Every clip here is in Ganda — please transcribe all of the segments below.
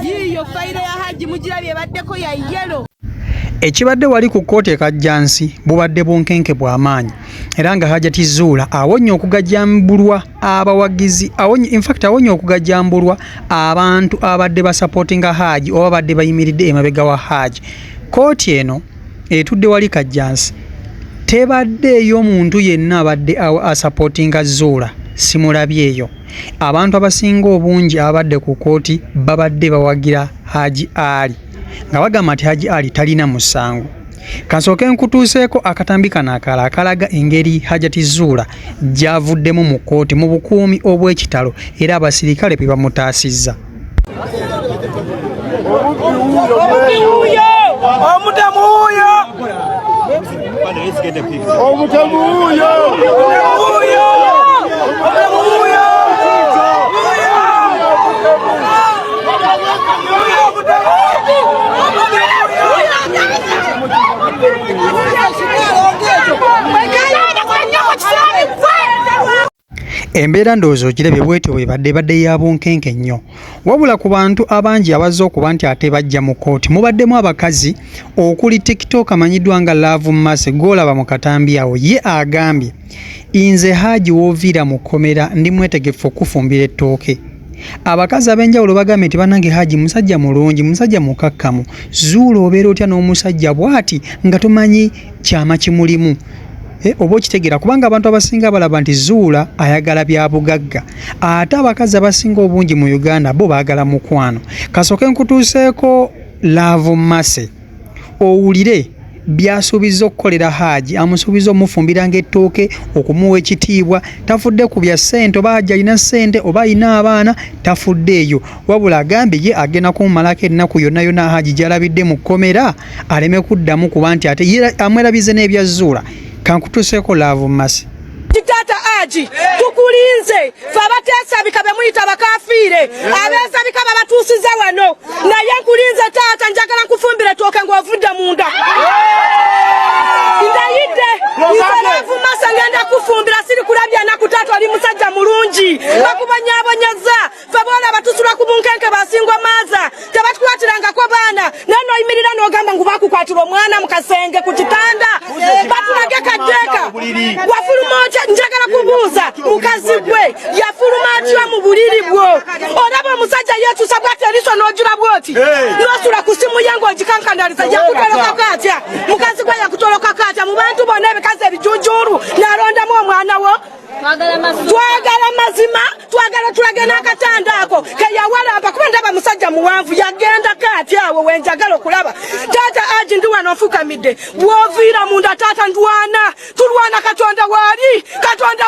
yiyo fayiro ya Haji mugirabye baddeko ya yellow. Ekibadde wali ku kkooti ekajjansi bubadde bunkenke bw'amaanyi era nga Hajat Zula awonye okugajambulwa abawagizi awonye okugajambulwa abantu abadde basupportinga Haji oba badde bayimiridde emabega wa Haji. Kkooti eno etudde wali kajjansi tebaddeeyo omuntu yenna abadde asupportinga Zula simulabyeyo. Abantu abasinga obungi abadde ku kkooti babadde bawagira Haji Ali nga bagamba nti Haji Ali talina musango. Kansooke nkutuuseeko akatambi kano akalala akalaga engeri Hajat Zula gy'avuddemu mu kkooti mu bukuumi obw'ekitalo era abasirikale be bamutaasizza. Embeera ndowooza ogirabye bwetyo bwebadde ya bunkenke nnyo. Wabula ku bantu abangi abazze okuba nti ate bajja mu kkooti mubaddemu abakazi okuli TikTok amanyiddwa nga Love Mase gw'olaba mu katambi awo ye agambye nze Haji wooviira mu kkomera ndi mwetegefu okufumbira ettooke. Abakazi ab'enjawulo bagambye nti bannange Haji musajja mulungi, musajja mukakkamu. Zula obeera otya n'omusajja bw'ati nga tomanyi kyama kimulimu? Oba okitegeera kubanga abantu abasinga balaba nti Zula ayagala bya bugagga ate abakazi abasinga obungi mu Uganda bo baagala mukwano. Kasooke nkutuuseeko Love Mase owulire byasuubiza okukolera Haji, amusuubiza omufumbiranga ettooke, okumuwa ekitiibwa. Tafudde ku bya ssente oba Haji alina ssente oba alina abaana, tafuddeeyo. Wabula agambye ye agenda kumumalako ennaku yonna yonna Haji gy'alabidde mu kkomera aleme kuddamu kuba nti ate ye amwerabize n'ebya Zula. Kankutuuseeko Love Mase. Tata Haji tukulinze fa bateesabika be muyita bakafiire abeesabika babatuusiza wano naye nkulinze taata njagala nkufumbire tooke ng'ovudde munda ndayidde Love Mase ngenda kufumbira siri kulabya naku taata oli musajja mulungi bakubonyaabonyeza fe boona batusula ku bunkenke basingwa maaza tebatukwatirangako baana naye noyimirira n'ogamba ngu bakukwatira omwana mu kasenge ku kitanda batulage kajeeka wafuluma njagala kubuuza mukazi gwe yafuluma atya mu buliri bwo olaba omusajja yeetuusa bwati eriso n'ojula bwoti n'osula ku simu ye ng'ogikankandaliza yakutolokako atya mukazi gwe yakutolokako atya mu bantu bonna ebikazi ebijujuulu n'alondamu omwana wo. Twagala mazima twagala tulage n'akatanda ako keyawalamba kuba ndaba musajja muwanvu yagenda kati awo wenjagala okulaba taata Haji ndi wano nfukamidde bw'oviira munda taata ndwana tulwana Katonda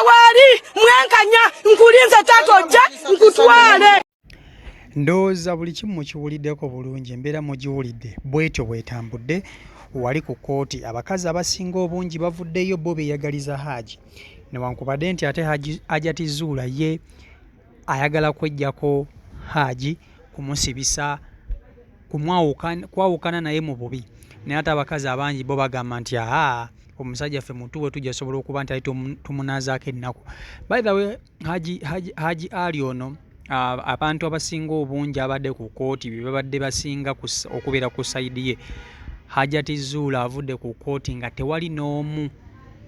wali mwenkanya nkulinze taata ojja nkutwale. Ndowooza buli kimu mukiwuliddeko bulungi embeera mugiwulidde bwetyo bwetambudde wali ku kkooti. Abakazi abasinga obungi bavuddeyo bo beeyagaliza Haji newankubadde nti ate Hajat Zula ye ayagala kwejjako Haji kumusibisa kwawukana naye mu bubi. Naye ate abakazi abangi bo bagamba nti omusajja ffe mutuwe tujja sobola okuba nti ali tumunazaako ennaku. By the way Haji Ali ono abantu abasinga obungi abadde ku kkooti bye babadde basinga okubeera ku sayidi ye. Hajat Zula avudde ku kkooti nga tewali n'omu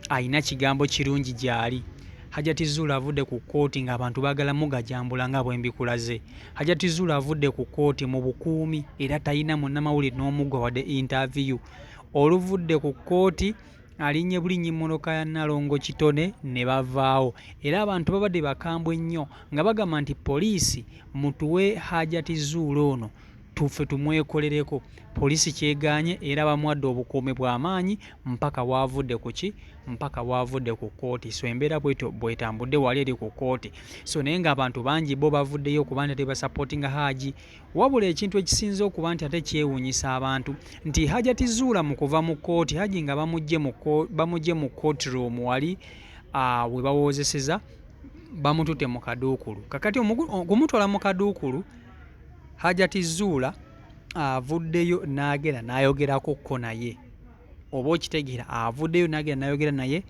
alina kigambo kirungi gy'ali. Hajat Zula avudde ku kkooti ng'abantu baagala mugajambula nga bwe mbikulaze. Hajat Zula avudde ku kkooti mu bukuumi era talina munnamawulire n'omugwa wadde interview. Oluvudde ku kkooti alinnye bulinnyi mmoloka ya Nalongo kitone ne bavaawo era abantu babadde bakambwe nnyo nga bagamba nti poliisi mutuwe Hajat Zula ono tuffe tumwekolereko. Poliisi kyegaanye era bamuwadde obukuumi bw'amaanyi mpaka waavudde ku ki mpaka waavudde ku kkooti. So embeera bwetambudde wali eri ku kkooti. So naye ng'abantu bangi bo bavuddeyo okuba nti tebasupportinga Haji. Wabula ekintu ekisinze okuba nti ate kyewuunyisa abantu nti Hajat Zula mu kuva mu kkooti Haji nga bamugye mu courtroom wali we bawoozeseza bamutute mu kaduukulu. Kakati okumutwala mu kaduukulu Hajat Zula avuddeyo n'agenda n'ayogerako ko naye oba okitegeera avuddeyo n'agenda n'ayogera naye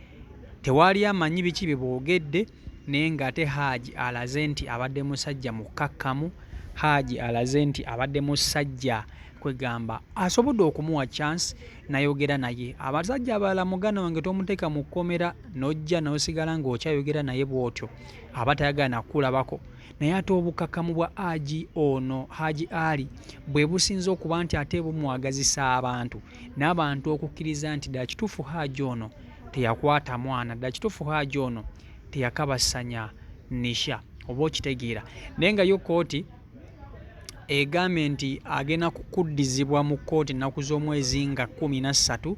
tewali amanyi biki bye boogedde naye ng'ate Haji alaze nti abadde musajja mukkakkamu, Haji alaze nti abadde musajja kwegamba asobodde okumuwa chance nayogera naye. Abasajja abalala muganda wange tomuteeka mu kkomera n'ojja n'osigala ng'okyayogera naye bw'otyo aba tayagala nakulabako. Naye ate obukkakkamu bwa Haji ono Haji Ali bwe businza okuba nti ate bumuwagazisa abantu n'abantu okukkiriza nti ddala kituufu Haji ono teyakwata mwana, ddala kituufu Haji ono teyakabasanya nisha, oba okitegeera. Naye nga yo kkooti egambye nti agenda kukuddizibwa mu kkooti ennaku z'omwezi nga 13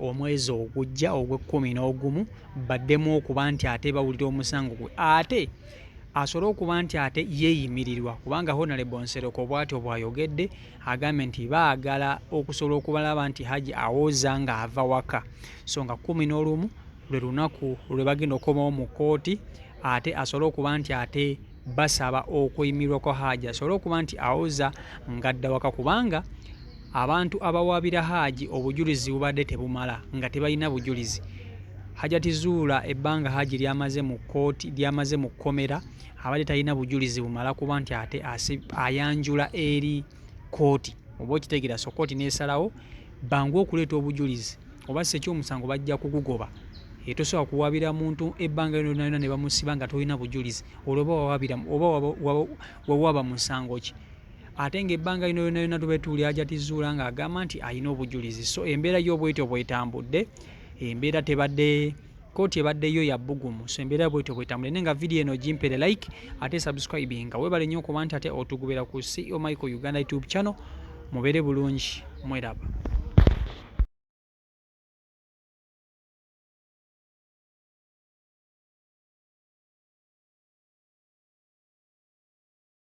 omwezi ogujja ogw'e11 baddemu okuba nti ate bawulira omusango gwe ate asobole okuba nti ate yeeyimirirwa, kubanga Honorable Nsereko bw'atyo bw'ayogedde agambye nti baagala okusobola okubalaba nti Haji awoza ng'ava waka. So nga 11 lwe lunaku lwe bagenda okukomawo mu kkooti, ate asobole okuba nti ate basaba okuyimirwa kwa Haji asobole okuba nti awoza ng'adda waka, kubanga abantu abawaabira Haji obujulizi bubadde tebumala nga tebalina bujulizi. Hajat Zula ebbanga Haji lyamaze mu kkooti lyamaze mu kkomera abadde talina bujulizi bumala kuba nti ate ayanjula eri kkooti, oba okitegeera. So kkooti n'esalawo bangu okuleeta obujulizi oba si ekyomusango bajja kugugoba. Tosobola kuwaabira muntu ebbanga lyonna ne bamusiba nga tolina bujulizi, olwo oba wawaaba musango ki? Ate ng'ebbanga lino lyonna tube tuwulira Hajat Zula ng'agamba nti alina obujulizi. So embeera y'obwetyo bwetambudde, embeera tebadde kkooti ebaddeyo ya bbugumu. So embeera bwetyo bwetambudde. Naye nga vidiyo eno gimpere like ate subscribe nga weebale nnyo okuba nti ate otugubira ku CEO Michael Uganda YouTube channel. Mubeere bulungi, mweraba.